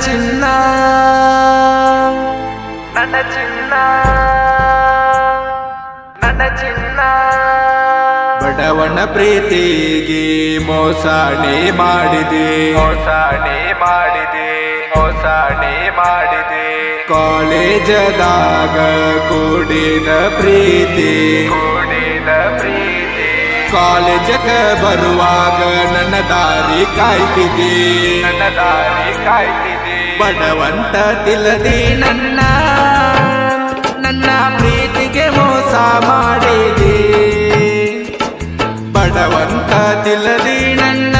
ಚಿನ್ನ ನನ್ನ ಚಿನ್ನ ನನ್ನ ಚಿನ್ನ ಬಡವನ ಪ್ರೀತಿಗೆ ಮೋಸಣೆ ಮಾಡಿದೆ ಮೋಸಣೆ ಮಾಡಿದೆ ಮೋಸಣೆ ಮಾಡಿದೆ ಕಾಲೇಜದಾಗ ಕೂಡಿದ ಪ್ರೀತಿ ಕೂಡಿದ ಪ್ರೀತಿ ಕಾಲೇಜಕ ಬರುವಾಗ ನನ್ನ ದಾರಿ ಕಾಯ್ತಿದೆ ನನ್ನ ದಾರಿ ಕಾಯ್ತಿದೆ ಬಡವಂತ ತಿಳದಿ ನನ್ನ ನನ್ನ ಪ್ರೀತಿಗೆ ಮೋಸ ಮಾಡಿದೆ ಬಡವಂತ ತಿಳದಿ ನನ್ನ